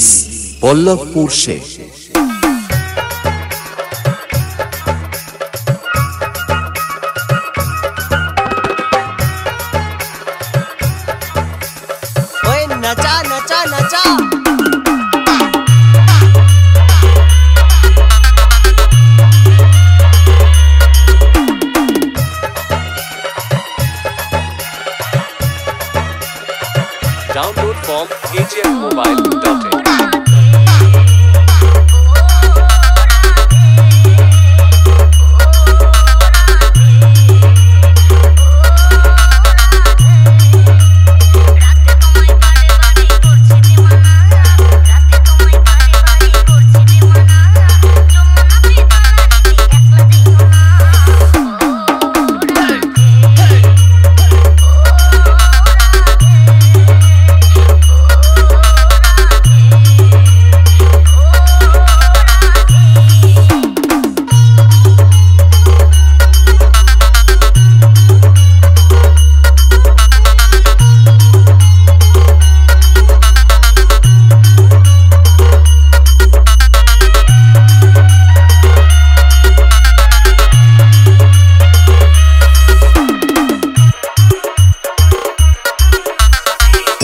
Remix Pallabpur Sheikh. नचा नचा नचा Download from KGFmobile.in.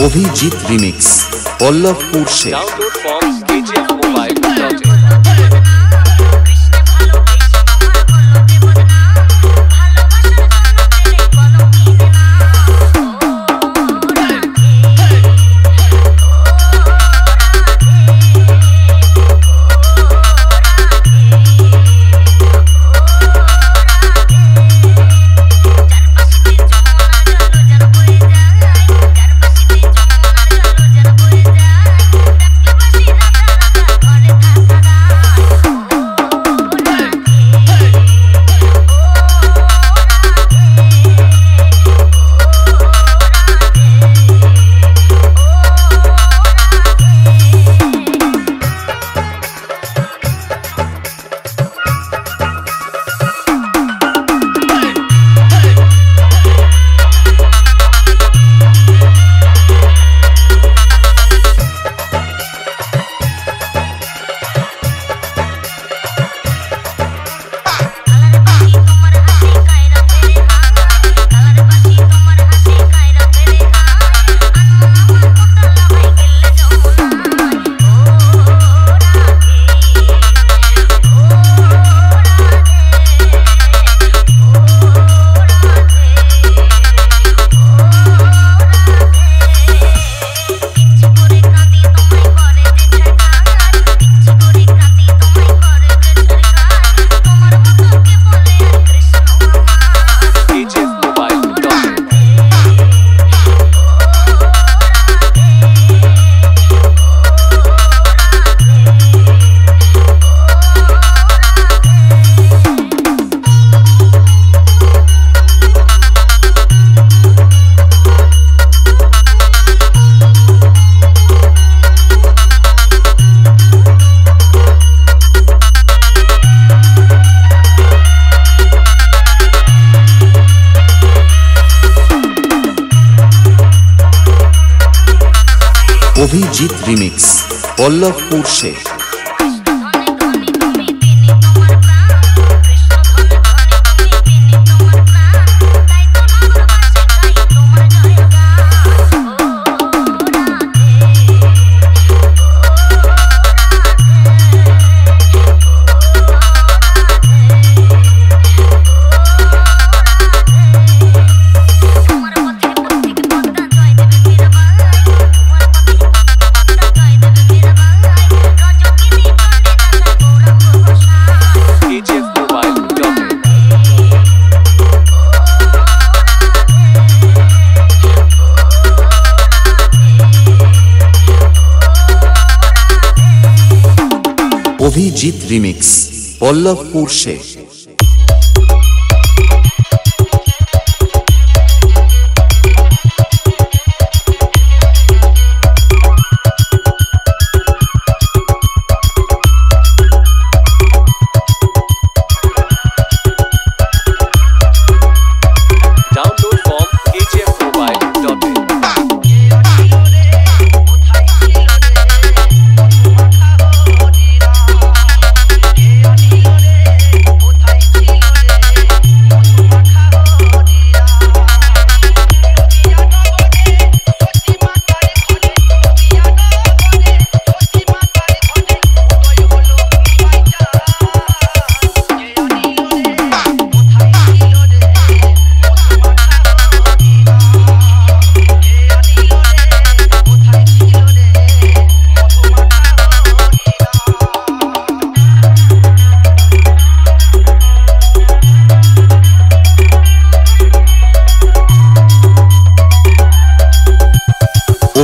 Abhijit remix Pallabpur Sheikh. Download from KGFmobile.in. Abhijit remix Pallabpur Sheikh. Abhijit remix Pallabpur Sheikh. KGFmobile.in.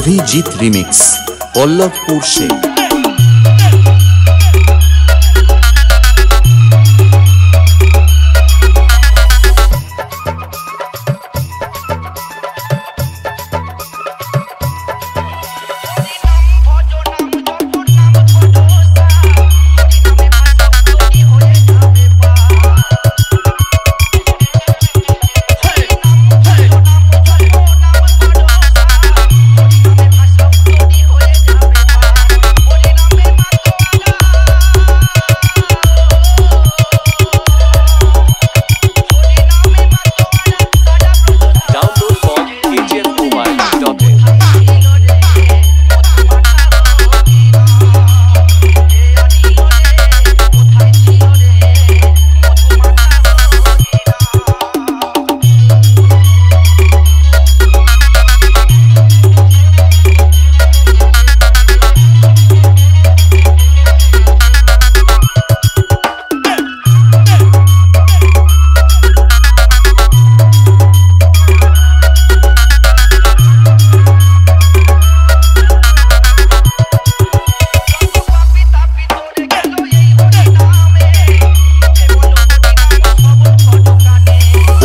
Abhijit remix Pallabpur Sheikh.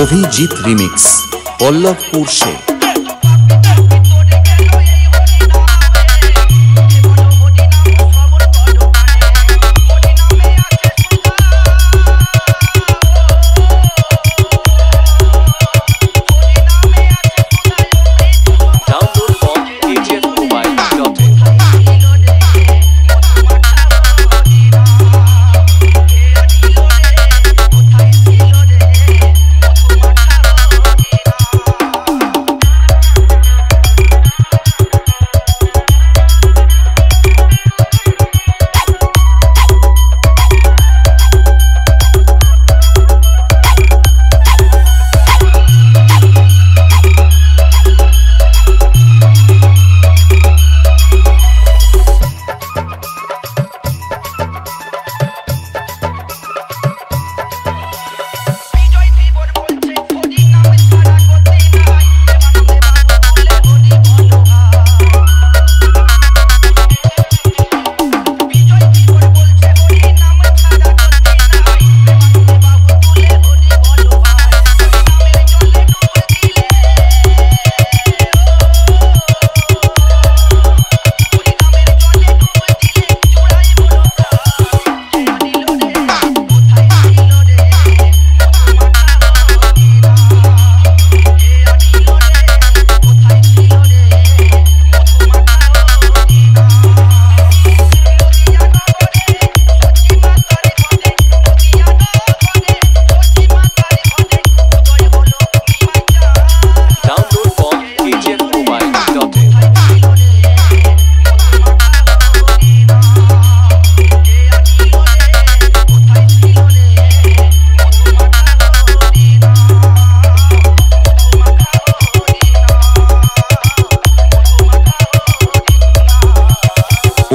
Abhijit remix Pallabpur Sheikh.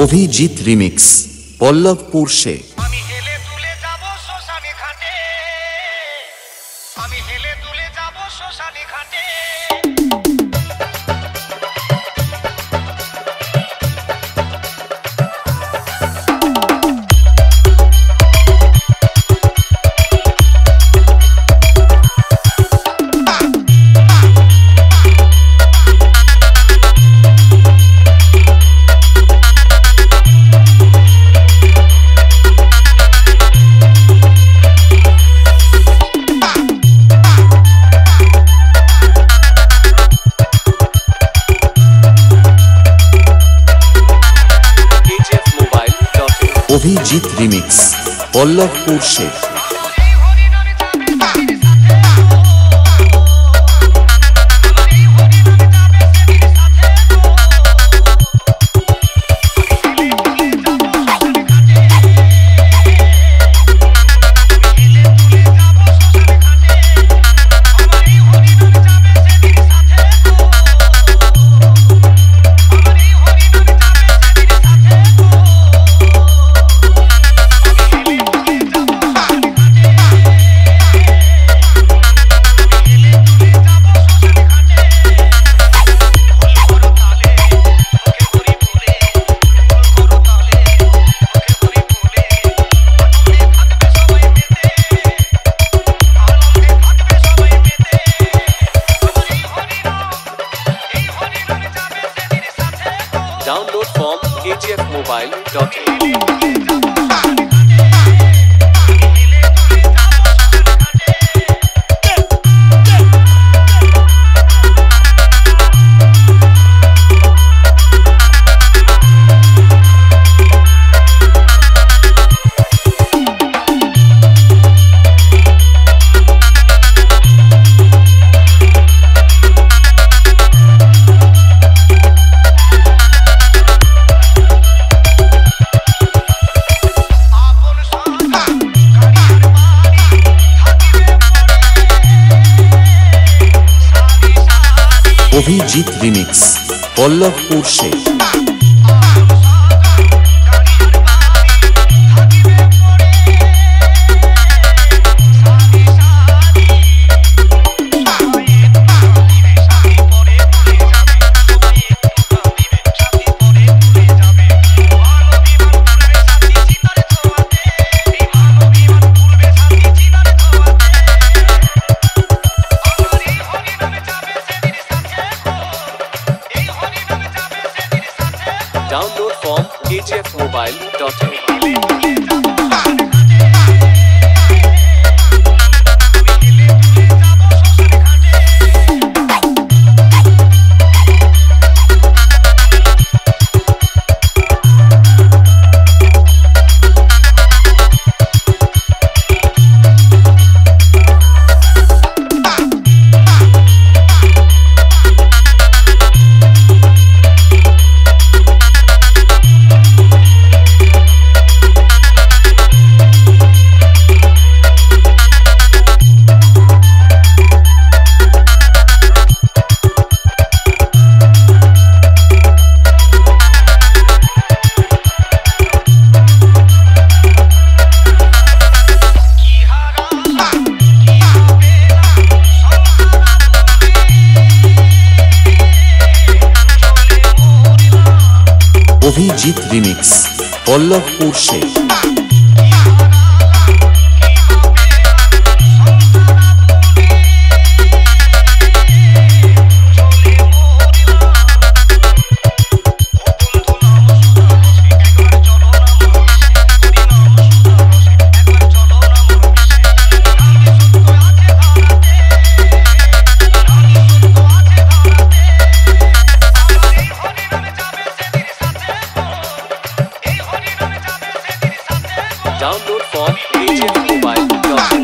Abhijit remix Pallabpur Sheikh. আমি হেলে তুলে যাব শ্মশানে ঘাটে, আমি হেলে তুলে যাব শ্মশানে ঘাটে। Abhijit remix Pallabpur Sheikh. Abhijit remix Pallabpur Seth. Download from kgfmobile.in. Abhijit remix Pallabpur Seth. Download from kgfmobile.in.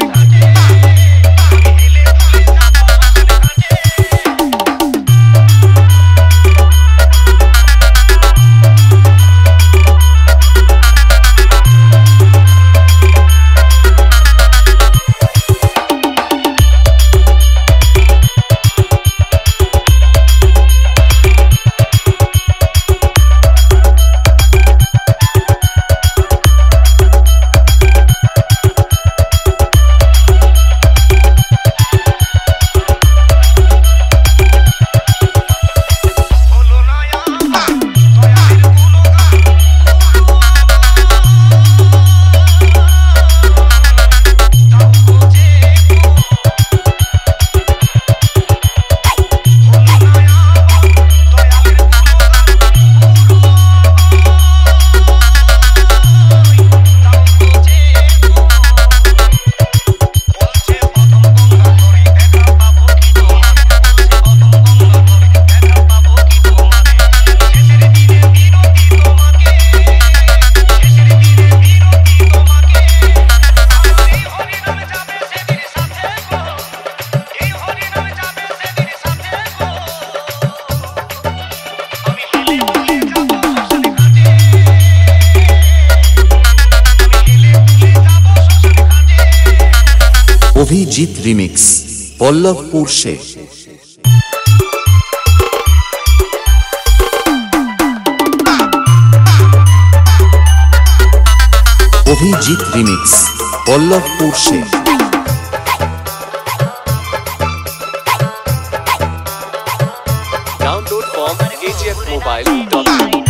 Abhijit remix Pallabpur Seth. Abhijit remix Pallabpur Seth. Download from kgfmobile.in.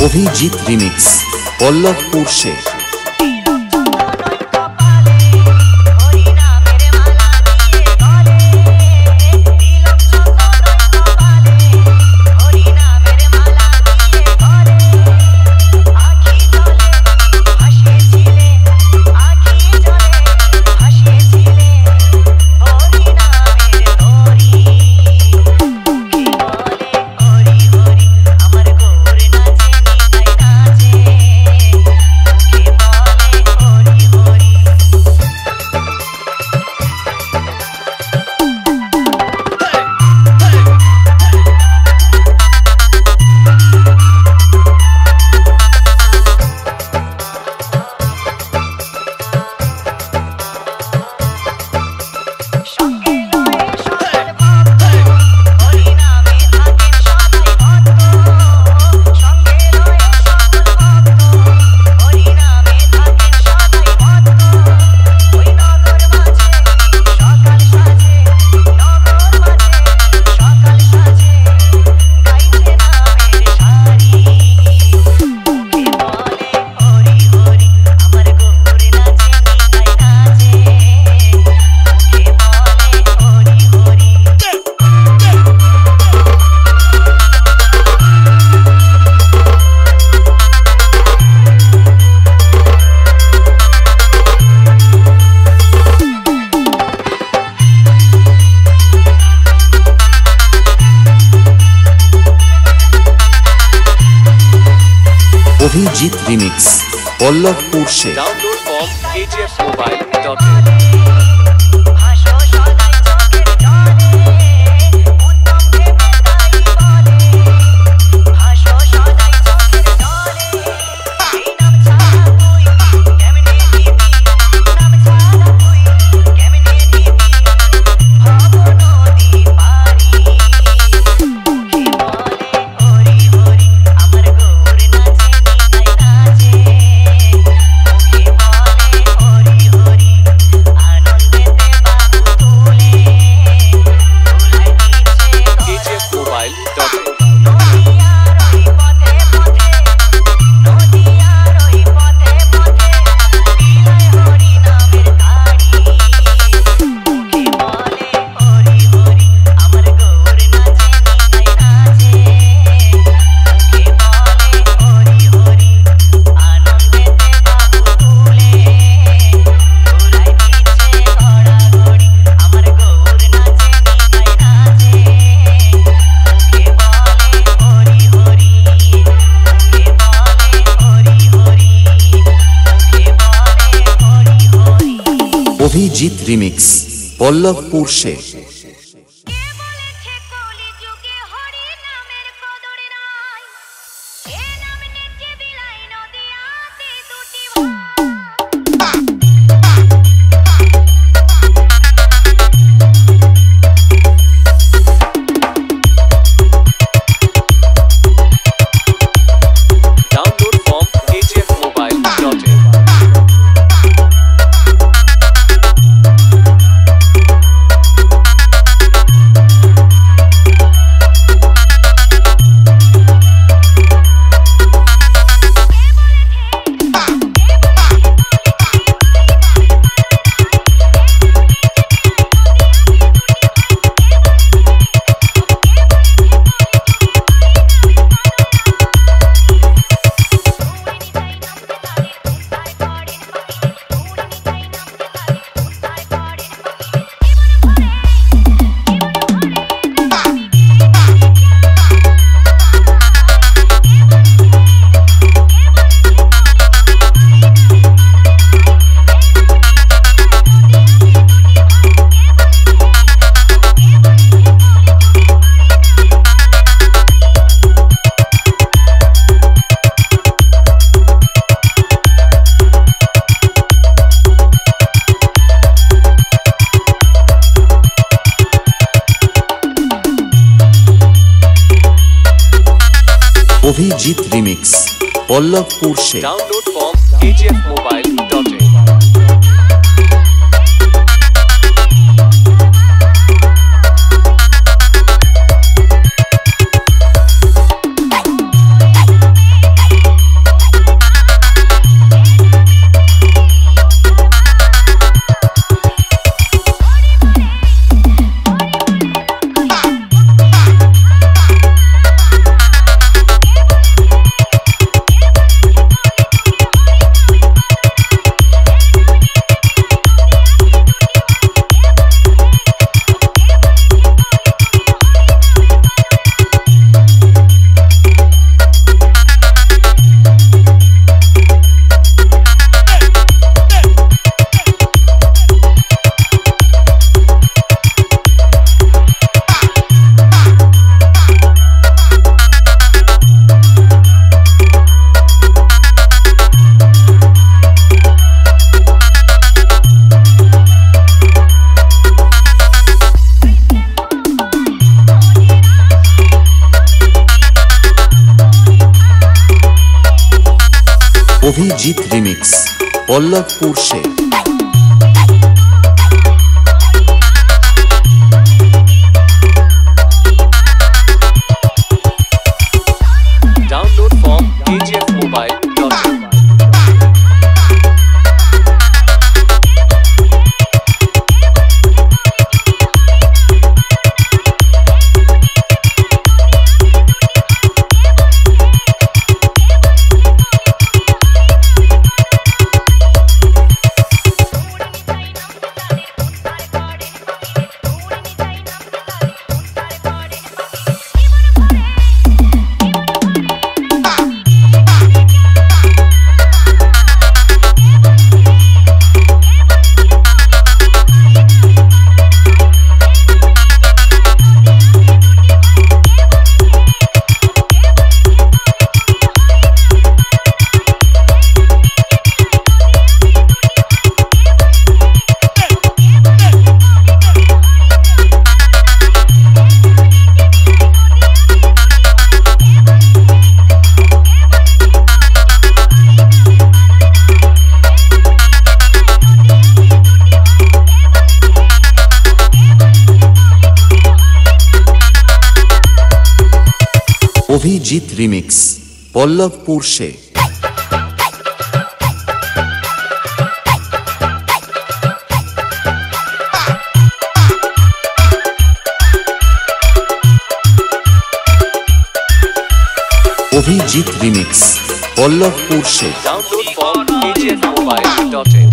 Abhijit remix Pallabpur Sheikh. Abhijit remix Pallabpur Sheikh. Download from kgfmobile.in। Abhijit remix Pallabpur Sheikh. Download from kgfmobile.in। Abhijit remix Pallabpur Sheikh. Download from kgfmobile.in। Abhijit remix Pallabpur Sheikh. Download from kgfmobile.in. Abhijit remix Pallabpur Sheikh. Abhijit remix Pallabpur Sheikh. Download from kgfmobile.in.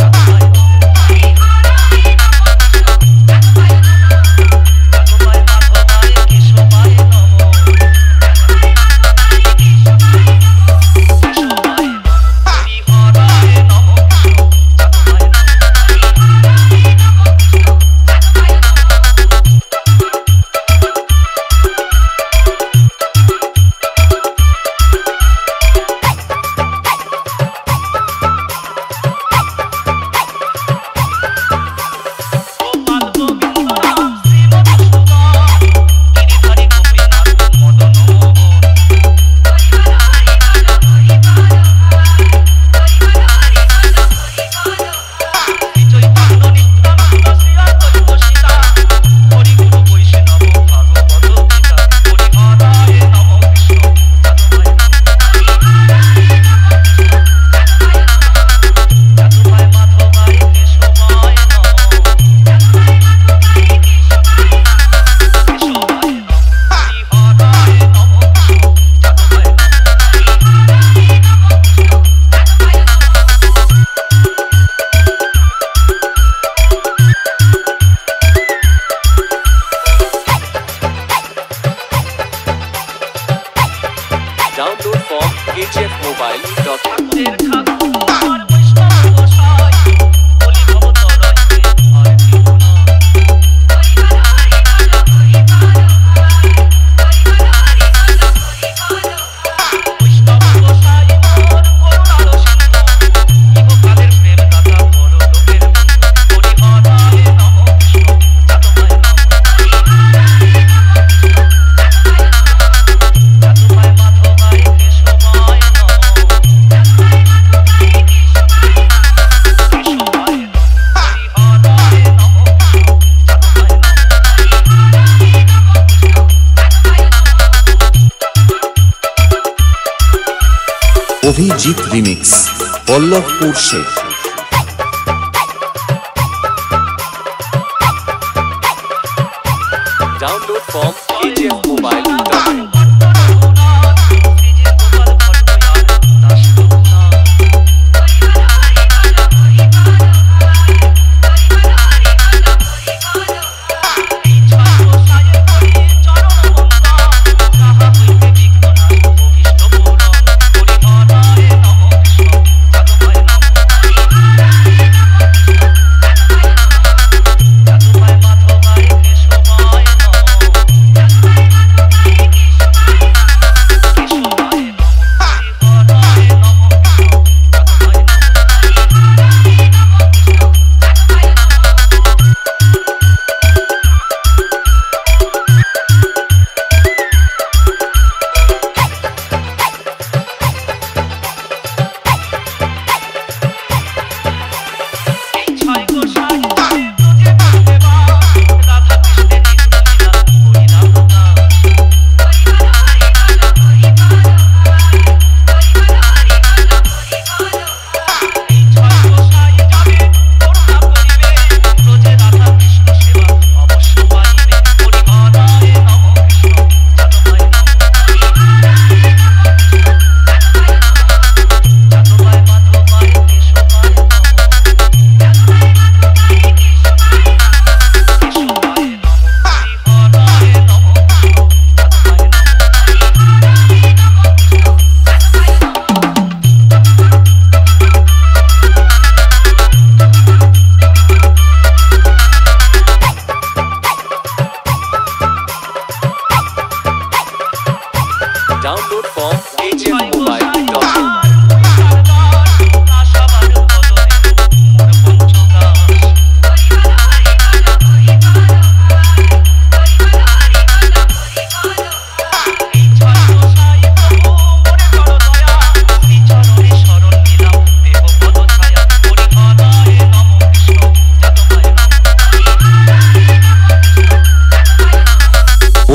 Download from kgfmobile.in. Abhijit remix Pallabpur Sheikh. Download from kgfmobile.in.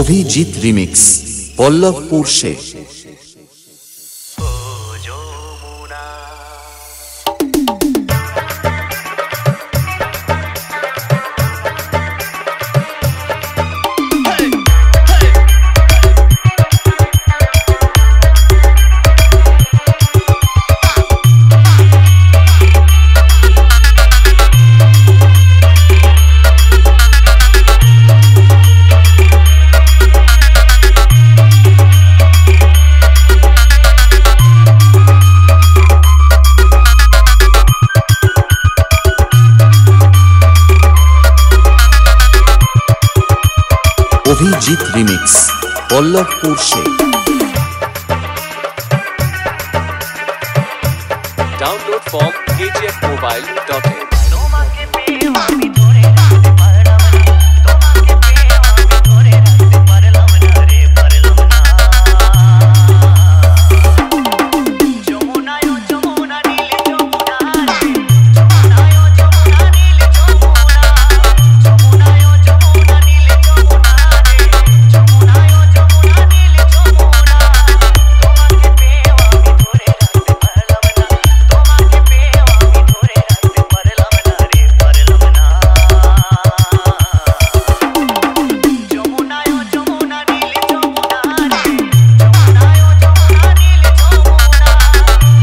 Abhijit remix Pallabpur Sheikh. Abhijit remix Pallabpur Sheikh. Download from kgfmobile.in. তোমাকে পেয়ে আমি ধরে রাখতে পারলাম না, তোমাকে পেয়ে আমি ধরে রাখতে পারলাম না রে, পারলাম না। যমুনায় যমুনা নীল যমুনা রে, যমুনায় যমুনা নীল যমুনা, যমুনায় যমুনা নীল যমুনা রে, যমুনায় যমুনা নীল যমুনা। তোমাকে পেয়ে আমি ধরে রাখতে পারলাম না, তোমাকে পেয়ে আমি ধরে রাখতে পারলাম না রে, পারলাম না। যমুনায় যমুনা নীল যমুনা রে, যমুনায় যমুনা নীল যমুনা,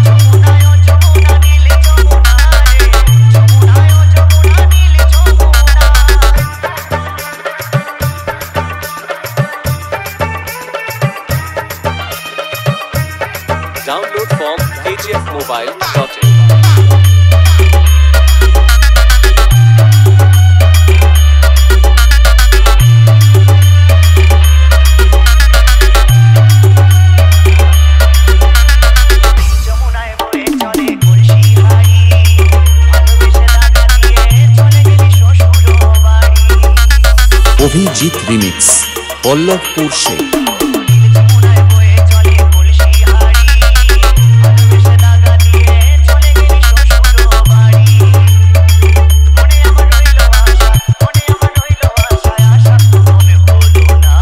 যমুনায় যমুনা নীল যমুনা রে, যমুনায় যমুনা নীল যমুনা। Download from kgfmobile.in. যমুনায় বয়ে চলে কলসি হাড়ি, ভালোবেসে দাগা দিয়ে চলে গেলি শ্বশুর বাড়ি। অভিজিৎ রিমিক্স পল্লবপুর শেখ। যমুনায় বয়ে চলে কলসি হাড়ি, ভালোবেসে দাগা দিয়ে চলে গেলি শ্বশুর বাড়ি। মনে আমার রইল আশা, মনে আমার রইল আশা, আশা মনে হলো না।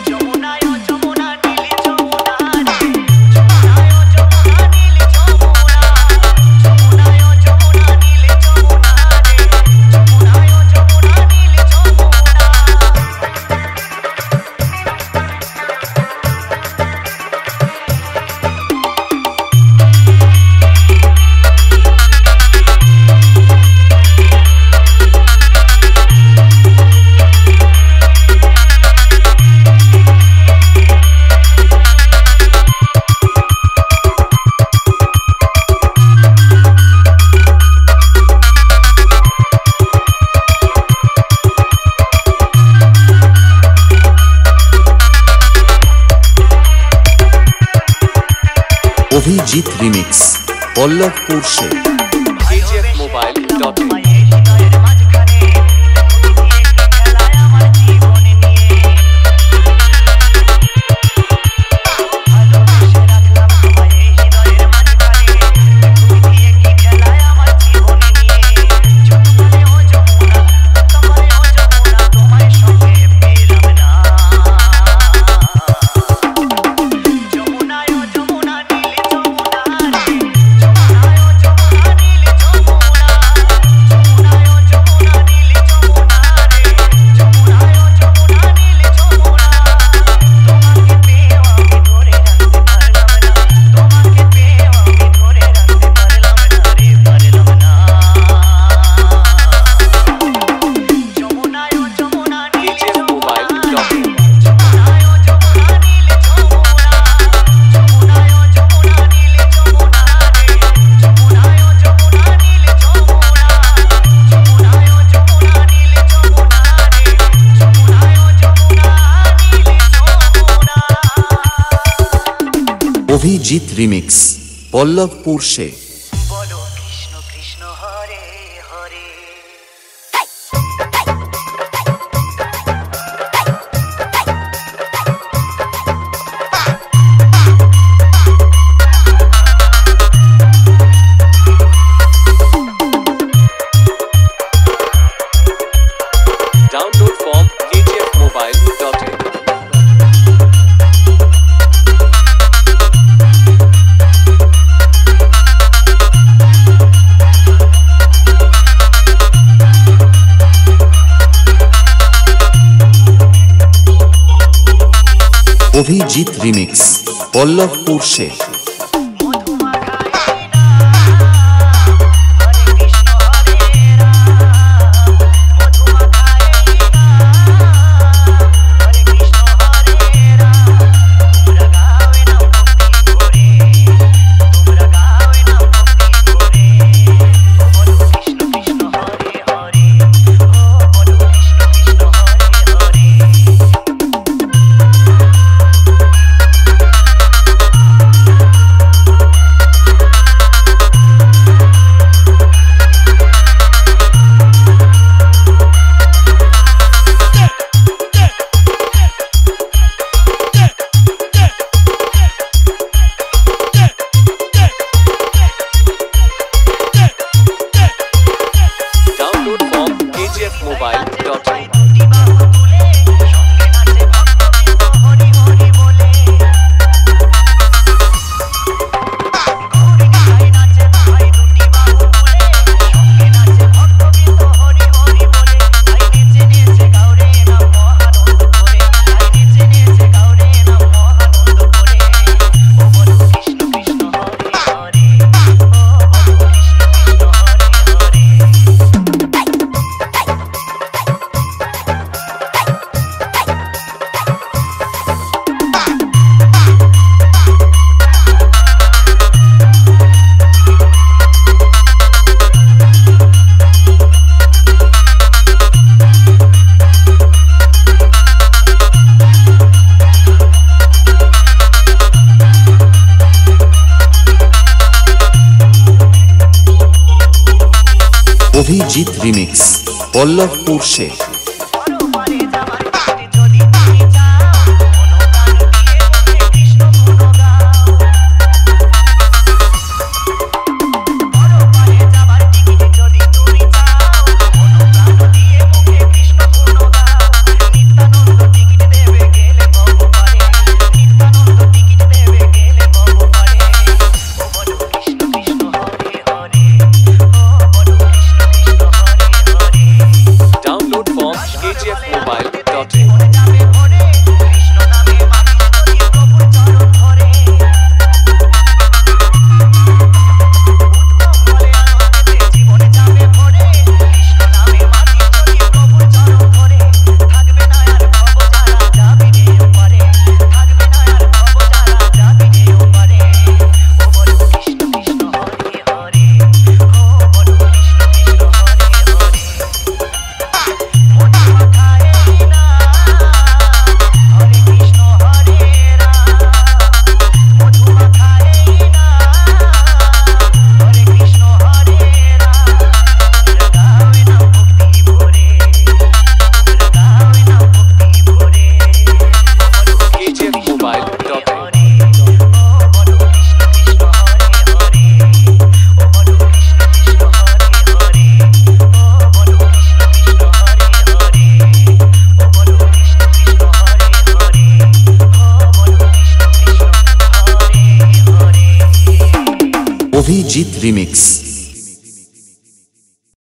যমুনায় যমুনা নীল যমুনা রে, যমুনায় যমুনা নীল যমুনা, যমুনায় যমুনা নীল যমুনা রে, যমুনায় যমুনা নীল যমুনা। অভিজিৎ রিমিক্স পল্লবপুর শেখ। kgfmobile.in. হৃদয়ের মাঝখানে তুমি একটি খেলায় আমার জীবন নিয়ে ভালোবেসে রাখলাম তোমায় এই হৃদয়ের মাঝখানে, তুমি একটি খেলায় আমার জীবন নিয়ে। ছোটকালে ও যমুনা, তোমায় ও যমুনা, তোমায় সঙ্গে পেলাম না। যমুনায় যমুনা নীল যমুনা রে, যমুনায় যমুনা নীল যমুনা, যমুনায় যমুনা নীল যমুনা রে, যমুনায় যমুনা নীল যমুনা। তোমাকে পেয়ে আমি ধরে রাখতে পারলাম না, তোমাকে পেয়ে আমি ধরে রাখতে পারলাম না রে, পারলাম না। যমুনায় যমুনা নীল যমুনা রে, kgfmobile.in. যমুনায় যমুনা নীল যমুনা, যমুনায় যমুনা নীল যমুনা রে, যমুনায় যমুনা নীল যমুনা, যমুনায় যমুনা নীল যমুনা রে, যমুনায় যমুনা নীল যমুনা। অভিজিৎ রিমিক্স পল্লবপুর শেখ। বলো কৃষ্ণ কৃষ্ণ হরে হরে। Download Abhijit remix Pallabpur Sheikh. Download from kgfmobile.in. Abhijit remix Pallabpur Sheikh. Download from kgfmobile.in. Abhijit remix